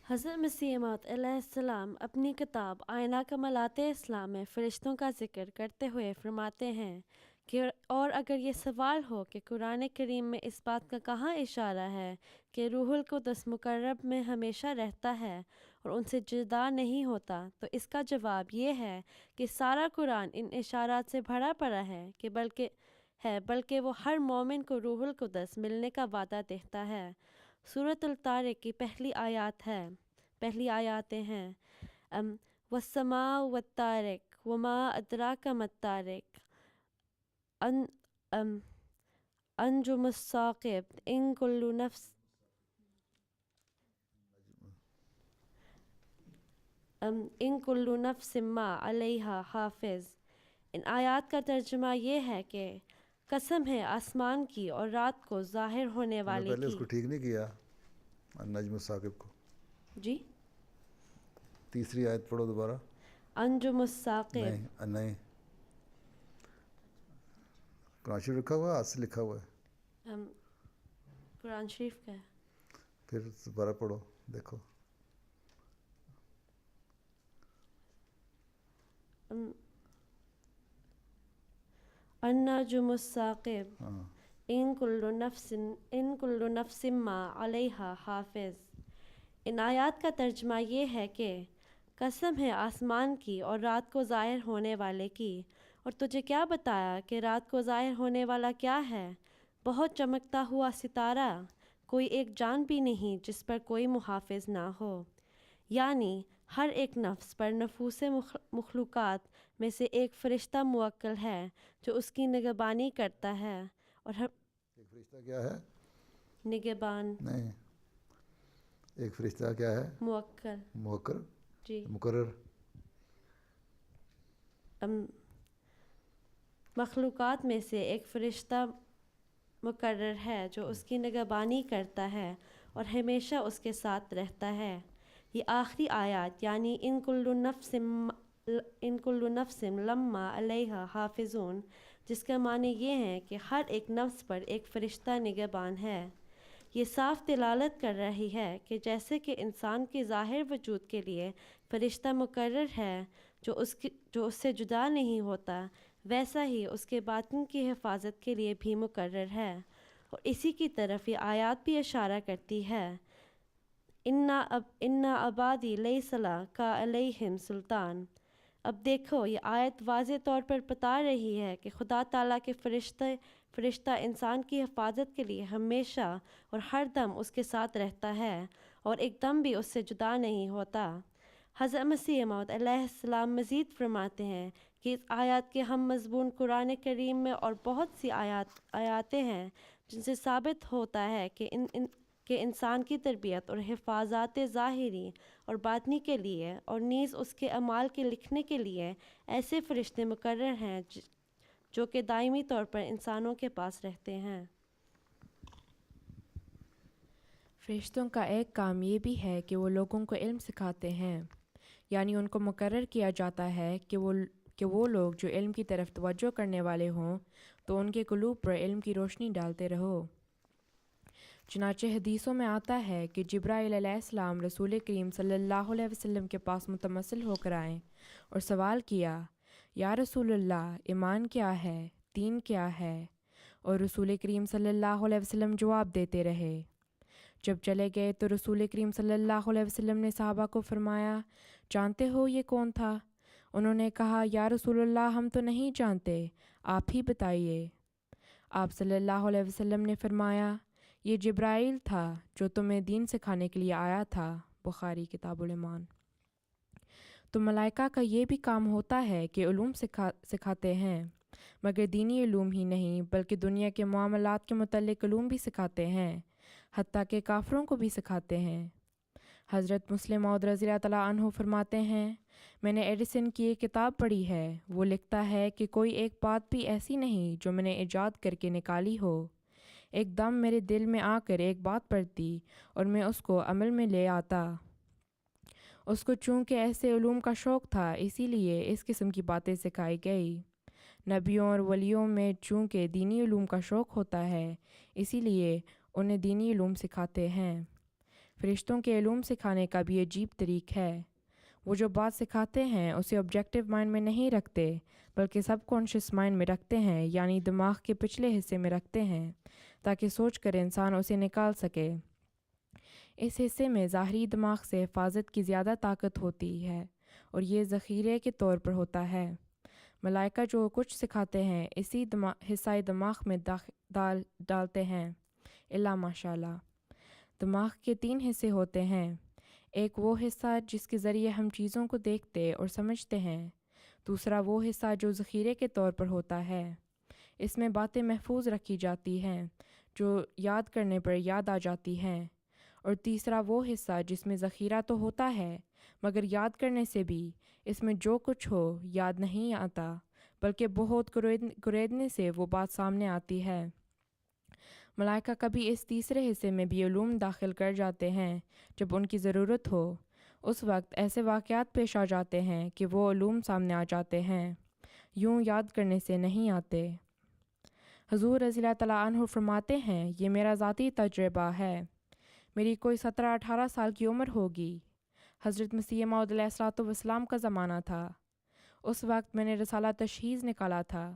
حضرت مسیح موعود علیہ السلام اپنی کتاب آئینہ کمالات اسلام میں فرشتوں کا ذکر کرتے ہوئے فرماتے ہیں کہ اور اگر یہ سوال ہو کہ قرآن کریم میں اس بات کا کہاں اشارہ ہے کہ روح القدس مقرب میں ہمیشہ رہتا ہے اور ان سے جدا نہیں ہوتا، تو اس کا جواب یہ ہے کہ سارا قرآن ان اشارات سے بھرا پڑا ہے کہ بلکہ وہ ہر مومن کو روح القدس ملنے کا وعدہ دیتا ہے۔ سورۃ الطارق کی پہلی آیاتیں ہیں والسماء والطارق وما ادراک ما الطارق انجم الثاقب ان کل نفس ما علیہا حافظ۔ ان آیات کا ترجمہ یہ ہے کہ قسم ہے آسمان کی اور رات کو ظاہر ہونے والے پہلے اس کی۔ کو ٹھیک نہیں کیا النجم الثاقب کو۔ جی تیسری آیت پڑھو دوبارہ۔ انجم الثاقب نہیں قرآن شریف رکھا ہوا ہے، ہاتھ سے لکھا ہوا ہے، قرآن شریف کا ہے۔ پھر دوبارہ پڑھو دیکھو۔ النجم الثاقب ہاں ان کل نفس ما علیہا حافظ۔ ان آیات کا ترجمہ یہ ہے کہ قسم ہے آسمان کی اور رات کو ظاہر ہونے والے کی، اور تجھے کیا بتایا کہ رات کو ظاہر ہونے والا کیا ہے؟ بہت چمکتا ہوا ستارہ، کوئی ایک جان بھی نہیں جس پر کوئی محافظ نہ ہو، یعنی ہر ایک نفس پر نفوس مخلوقات میں سے ایک فرشتہ موکل ہے جو اس کی نگہبانی کرتا ہے، اور ایک فرشتہ کیا ہے؟ نگہبان نہیں، ایک فرشتہ کیا ہے؟ موکل موکل جی مقرر۔ مخلوقات میں سے ایک فرشتہ مقرر ہے جو اس کی نگہبانی کرتا ہے اور ہمیشہ اس کے ساتھ رہتا ہے۔ یہ آخری آیات یعنی ان کل نفس لما علیہا حافظون، جس کا معنی یہ ہے کہ ہر ایک نفس پر ایک فرشتہ نگہبان ہے، یہ صاف دلالت کر رہی ہے کہ جیسے کہ انسان کے ظاہر وجود کے لیے فرشتہ مقرر ہے جو اس سے جدا نہیں ہوتا، ویسا ہی اس کے باطن کی حفاظت کے لیے بھی مقرر ہے، اور اسی کی طرف یہ آیات بھی اشارہ کرتی ہے۔ اِنَّ عَبَادِي لَيْسَ لَكَ عَلَيْهِمْ سُلطان۔ اب دیکھو یہ آیت واضح طور پر بتا رہی ہے کہ خدا تعالیٰ کے فرشتہ انسان کی حفاظت کے لیے ہمیشہ اور ہر دم اس کے ساتھ رہتا ہے اور ایک دم بھی اس سے جدا نہیں ہوتا۔ حضرت مسیح موعود علیہ السلام مزید فرماتے ہیں کہ اس آیات کے ہم مضمون قرآن کریم میں اور بہت سی آیاتیں ہیں جن سے ثابت ہوتا ہے کہ انسان کی تربیت اور حفاظات ظاہری اور باطنی کے لیے اور نیز اس کے اعمال کے لکھنے کے لیے ایسے فرشتے مقرر ہیں جو کہ دائمی طور پر انسانوں کے پاس رہتے ہیں۔ فرشتوں کا ایک کام یہ بھی ہے کہ وہ لوگوں کو علم سکھاتے ہیں، یعنی ان کو مقرر کیا جاتا ہے کہ وہ لوگ جو علم کی طرف توجہ کرنے والے ہوں تو ان کے قلوب پر علم کی روشنی ڈالتے رہو۔ چنانچہ حدیثوں میں آتا ہے کہ جبرائیل علیہ السلام رسول کریم صلی اللہ علیہ وسلم کے پاس متمثل ہو کر آئے اور سوال کیا، یا رسول اللہ، ایمان کیا ہے، دین کیا ہے؟ اور رسول کریم صلی اللہ علیہ وسلم جواب دیتے رہے۔ جب چلے گئے تو رسول کریم صلی اللہ علیہ وسلم نے صحابہ کو فرمایا، جانتے ہو یہ کون تھا؟ انہوں نے کہا، یا رسول اللہ، ہم تو نہیں جانتے، آپ ہی بتائیے۔ آپ صلی اللہ علیہ وسلم نے فرمایا، یہ جبرائیل تھا جو تمہیں دین سکھانے کے لیے آیا تھا۔ بخاری کتاب الایمان۔ تو ملائکہ کا یہ بھی کام ہوتا ہے کہ علوم سکھاتے ہیں، مگر دینی علوم ہی نہیں بلکہ دنیا کے معاملات کے متعلق علوم بھی سکھاتے ہیں، حتیٰ کہ کافروں کو بھی سکھاتے ہیں۔ حضرت مسلم موعود رضی اللہ تعالیٰ عنہ فرماتے ہیں، میں نے ایڈیسن کی ایک کتاب پڑھی ہے، وہ لکھتا ہے کہ کوئی ایک بات بھی ایسی نہیں جو میں نے ایجاد کر کے نکالی ہو، ایک دم میرے دل میں آ کر ایک بات پڑتی اور میں اس کو عمل میں لے آتا۔ اس کو چونکہ ایسے علوم کا شوق تھا، اسی لیے اس قسم کی باتیں سکھائی گئی۔ نبیوں اور ولیوں میں چونکہ دینی علوم کا شوق ہوتا ہے، اسی لیے انہیں دینی علوم سکھاتے ہیں۔ فرشتوں کے علوم سکھانے کا بھی عجیب طریق ہے. وہ جو بات سکھاتے ہیں اسے آبجیکٹیو مائنڈ میں نہیں رکھتے بلکہ سب کانشیس مائنڈ میں رکھتے ہیں، یعنی دماغ کے پچھلے حصے میں رکھتے ہیں تاکہ سوچ کر انسان اسے نکال سکے. اس حصے میں ظاہری دماغ سے حفاظت کی زیادہ طاقت ہوتی ہے اور یہ ذخیرے کے طور پر ہوتا ہے. ملائکہ جو کچھ سکھاتے ہیں اسی حصہ دماغ میں ڈالتے ہیں. اللہ ماشاءاللہ. دماغ کے 3 حصے ہوتے ہیں. ایک وہ حصہ جس کے ذریعے ہم چیزوں کو دیکھتے اور سمجھتے ہیں. دوسرا وہ حصہ جو ذخیرے کے طور پر ہوتا ہے. اس میں باتیں محفوظ رکھی جاتی ہیں جو یاد کرنے پر یاد آ جاتی ہیں. اور تیسرا وہ حصہ جس میں ذخیرہ تو ہوتا ہے مگر یاد کرنے سے بھی اس میں جو کچھ ہو یاد نہیں آتا بلکہ بہت گریدنے سے وہ بات سامنے آتی ہے. ملائکہ کبھی اس تیسرے حصے میں بھی علوم داخل کر جاتے ہیں جب ان کی ضرورت ہو. اس وقت ایسے واقعات پیش آ جاتے ہیں کہ وہ علوم سامنے آ جاتے ہیں، یوں یاد کرنے سے نہیں آتے. حضور رضی اللہ تعالیٰ عنہ فرماتے ہیں یہ میرا ذاتی تجربہ ہے. میری کوئی 17-18 سال کی عمر ہوگی. حضرت مسیح موعود علیہ الصلوۃ والسلام کا زمانہ تھا. اس وقت میں نے رسالہ تشخیص نکالا تھا.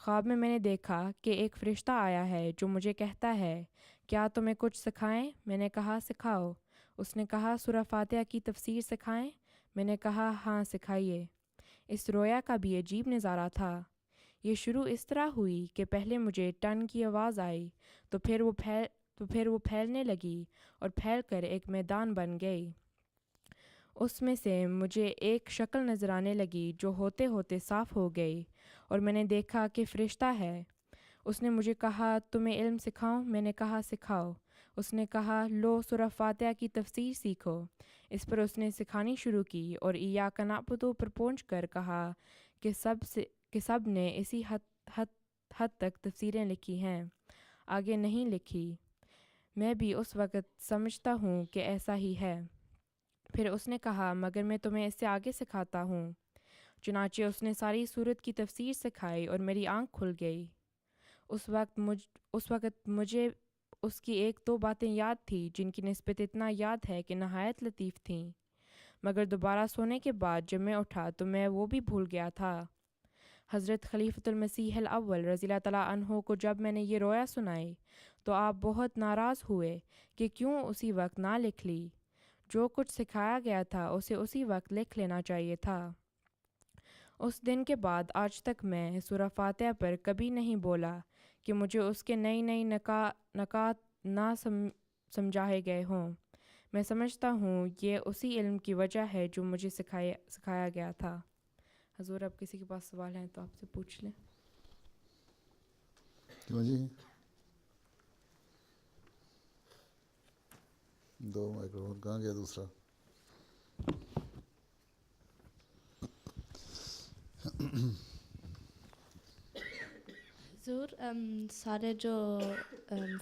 خواب میں نے دیکھا کہ ایک فرشتہ آیا ہے جو مجھے کہتا ہے کیا تمہیں کچھ سکھائیں؟ میں نے کہا سکھاؤ. اس نے کہا سورہ فاتحہ کی تفسیر سکھائیں؟ میں نے کہا ہاں سکھائیے. اس رویا کا بھی عجیب نظارہ تھا. یہ شروع اس طرح ہوئی کہ پہلے مجھے ٹن کی آواز آئی تو پھر وہ پھیلنے لگی اور پھیل کر ایک میدان بن گئی. اس میں سے مجھے ایک شکل نظر آنے لگی جو ہوتے ہوتے صاف ہو گئی اور میں نے دیکھا کہ فرشتہ ہے. اس نے مجھے کہا تمہیں علم سکھاؤں؟ میں نے کہا سکھاؤ. اس نے کہا لو سورہ فاتحہ کی تفسیر سیکھو. اس پر اس نے سکھانی شروع کی اور ایاک نعبد پر پہنچ کر کہا کہ سب نے اسی حد تک تفسیریں لکھی ہیں، آگے نہیں لکھی. میں بھی اس وقت سمجھتا ہوں کہ ایسا ہی ہے. پھر اس نے کہا مگر میں تمہیں اس سے آگے سکھاتا ہوں. چنانچہ اس نے ساری سورت کی تفسیر سکھائی اور میری آنکھ کھل گئی. اس وقت مجھے اس کی 1-2 باتیں یاد تھی جن کی نسبت اتنا یاد ہے کہ نہایت لطیف تھیں، مگر دوبارہ سونے کے بعد جب میں اٹھا تو میں وہ بھی بھول گیا تھا. حضرت خلیفۃ المسیح الاول رضی اللہ تعالیٰ عنہ کو جب میں نے یہ رویا سنائی تو آپ بہت ناراض ہوئے کہ کیوں اسی وقت نہ لکھ لی. جو کچھ سکھایا گیا تھا اسے اسی وقت لکھ لینا چاہیے تھا. اس دن کے بعد آج تک میں سورہ فاتحہ پر کبھی نہیں بولا کہ مجھے اس کے نئی نکات نہ سمجھائے گئے ہوں. میں سمجھتا ہوں یہ اسی علم کی وجہ ہے جو مجھے سکھایا گیا تھا. حضور اب کسی کے پاس سوال ہیں تو آپ سے پوچھ لیں. جی 2 مائکروفون کہاں گیا دوسرا؟ حضور سارے جو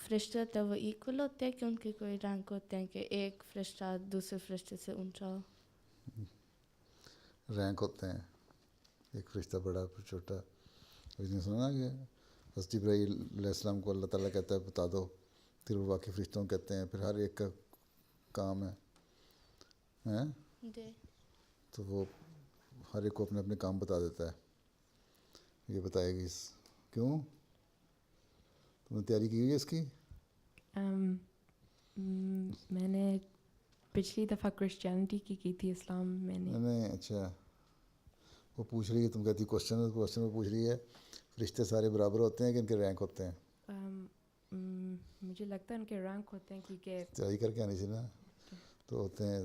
فرشتے ہوتے ہیں وہ ایکول ہوتے ہیں کہ ان کے کوئی رینک ہوتے ہیں کہ ایک فرشتہ دوسرے فرشتے سے اونچا ہو؟ رینک ہوتے ہیں، ایک فرشتہ بڑا پھر چھوٹا. اس نے سنا کہ حضرت جبرائیل علیہ السلام کو اللہ تعالیٰ کہتا ہے بتا دو، پھر وہ باقی فرشتوں کو کہتے ہیں، پھر ہر ایک کا کام ہے جی. تو وہ ہر ایک کو اپنے اپنے کام بتا دیتا ہے. یہ بتائے گی کیوں؟ تم نے تیاری کی ہوئی ہے اس کی؟ میں نے پچھلی دفعہ کرسچینٹی کی تھی، اسلام میں نے. اچھا وہ پوچھ رہی ہے، تم کہتی کوشچن میں پوچھ رہی ہے فرشتے سارے برابر ہوتے ہیں کہ ان کے رینک ہوتے ہیں؟ مجھے لگتا ہے ان کے رینک ہوتے ہیں کیونکہ تیاری کر کے آنی سی نا. تو ہوتے ہیں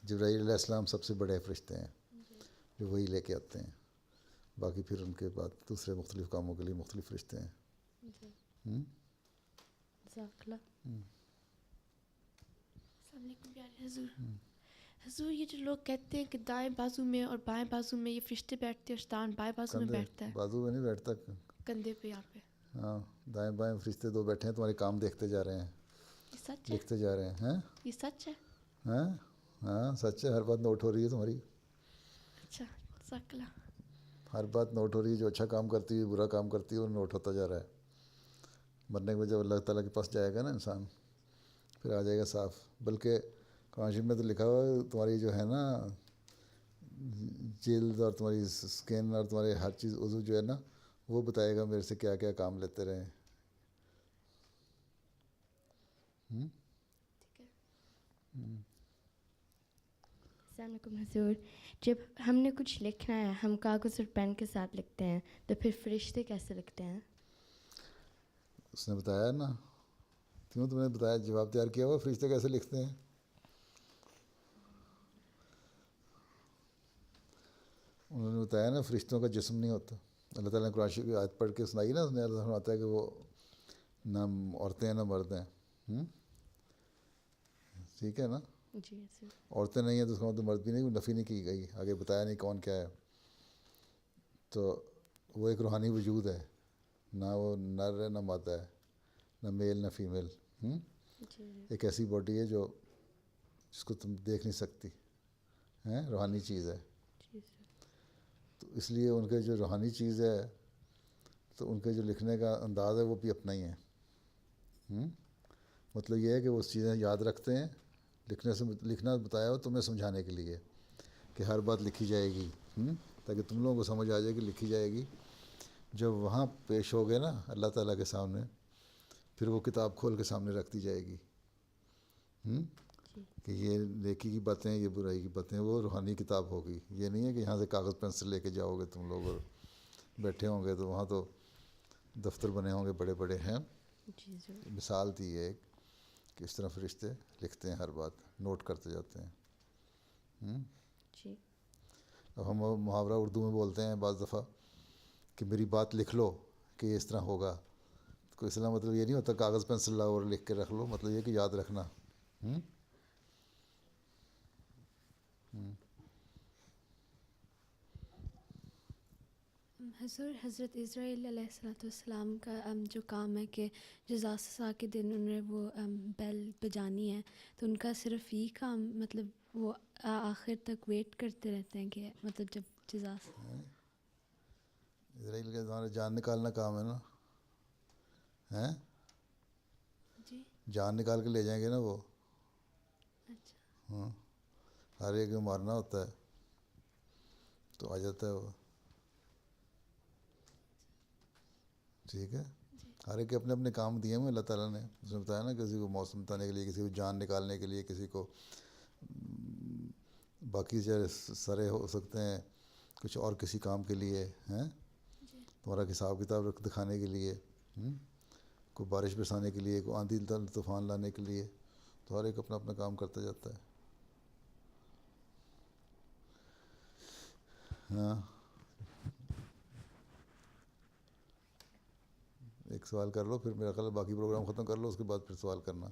جبرائیل علیہ السلام سب سے بڑے فرشتے ہیں جو وہی لے کے آتے ہیں، باقی پھر ان کے بعد دوسرے مختلف کاموں کے لیے مختلف فرشتے ہیں. السلام علیکم پیارے حضور. حضور یہ جو لوگ کہتے ہیں کہ دائیں بازو میں اور بائیں بازو میں یہ فرشتے بیٹھتے ہیں اور شیطان بائیں بازو میں بیٹھتا ہے. بازو میں نہیں بیٹھتا، کندھے پہ یہاں پہ. ہاں دائیں بائیں فرشتے 2 بیٹھے ہیں، تمہارے کام دیکھتے جا رہے ہیں، یہ سچ ہے؟ لکھتے جا رہے ہیں. یہ سچ ہے؟ ہاں سچ ہے، ہر بات نوٹ ہو رہی ہے تمہاری. اچھا سکلا. ہر بات نوٹ ہو رہی ہے، جو اچھا کام کرتی ہے برا کام کرتی ہے وہ نوٹ ہوتا جا رہا ہے. مرنے کے بعد جب اللہ تعالیٰ کے پاس جائے گا نا انسان، پھر آ جائے گا صاف. بلکہ قرآن شریف میں تو لکھا ہوا ہے تمہاری جو ہے نا جلد اور تمہاری اسکن اور تمہاری ہر چیز عضو جو ہے نا وہ بتائے گا میرے سے کیا کیا کام لیتے رہیں. السلام علیکم حضور. جب ہم نے کچھ لکھنا ہے ہم کاغذ اور پین کے ساتھ لکھتے ہیں تو پھر فرشتے کیسے لکھتے ہیں؟ اس نے بتایا نا, کیوں تم نے بتایا, جواب تیار کیا ہوا فرشتے کیسے لکھتے ہیں. انہوں نے بتایا نا فرشتوں کا جسم نہیں ہوتا. اللہ تعالیٰ نے قرآن شریف کی آیت پڑھ کے سنائی نا, اس نے اللہ فرماتا ہے کہ وہ نہ عورتیں ہیں نہ مرد ہیں. ٹھیک ہے نا, جی حضور. عورتیں نہیں ہیں تو اس کا مطلب مرد بھی نہیں, وہ نفی نہیں کی گئی, آگے بتایا نہیں کون کیا ہے. تو وہ ایک روحانی وجود ہے, نہ وہ نر ہے نہ مادہ ہے, نہ میل نہ فیمیل. ایک ایسی باڈی ہے جو جس کو تم دیکھ نہیں سکتی ہیں, روحانی چیز ہے. تو اس لیے ان کے جو روحانی چیز ہے تو ان کے جو لکھنے کا انداز ہے وہ بھی اپنا ہی ہے. مطلب یہ ہے کہ وہ چیزیں یاد رکھتے ہیں, لکھنا بتایا ہو تمہیں سمجھانے کے لیے کہ ہر بات لکھی جائے گی, تاکہ تم لوگوں کو سمجھ آ جائے کہ لکھی جائے گی. جب وہاں پیش ہو گئے نا اللہ تعالیٰ کے سامنے, پھر وہ کتاب کھول کے سامنے رکھ دی جائے گی کہ یہ نیکی کی باتیں یہ برائی کی باتیں. وہ روحانی کتاب ہوگی. یہ نہیں ہے کہ یہاں سے کاغذ پینسل لے کے جاؤ گے تم لوگ اور بیٹھے ہوں گے, تو وہاں تو دفتر بنے ہوں گے بڑے بڑے ہیں. مثال تھی یہ ایک کہ اس طرح فرشتے لکھتے ہیں, ہر بات نوٹ کرتے جاتے ہیں. اب ہم محاورہ اردو میں بولتے ہیں بعض دفعہ کہ میری بات لکھ لو کہ یہ اس طرح ہوگا. کوئی اس طرح مطلب یہ نہیں ہوتا کاغذ پینسل لاؤ اور لکھ کے رکھ لو, مطلب یہ کہ یاد رکھنا. حضور, حضرت اسرائیل علیہ السلام کا جو کام ہے کہ جزا سزا کے دن انہیں وہ بیل بجانی ہے, تو ان کا صرف یہ کام مطلب وہ آخر تک ویٹ کرتے رہتے ہیں کہ مطلب جب جزا اسرائیل کے تمہارے جان نکالنا کام ہے نا, ہیں جی جان نکال کے لے جائیں گے نا وہ. اچھا ہر ایک کو مارنا ہوتا ہے تو آ جاتا ہے وہ. ٹھیک ہے, ہر ایک کے اپنے اپنے کام دیے ہوئے اللہ تعالیٰ نے. اس نے بتایا نا کسی کو موسم بتانے کے لیے, کسی کو جان نکالنے کے لیے, کسی کو باقی سارے ہو سکتے ہیں کچھ اور کسی کام کے لیے ہیں, تمہارا حساب کتاب دکھانے کے لیے, کوئی بارش برسانے کے لیے, کوئی آندھی طوفان لانے کے لیے. تو ہر ایک اپنا اپنا کام کرتا جاتا ہے. ہاں, ایک سوال کر لو پھر میرا خیال باقی پروگرام ختم کر لو, اس کے بعد پھر سوال کرنا.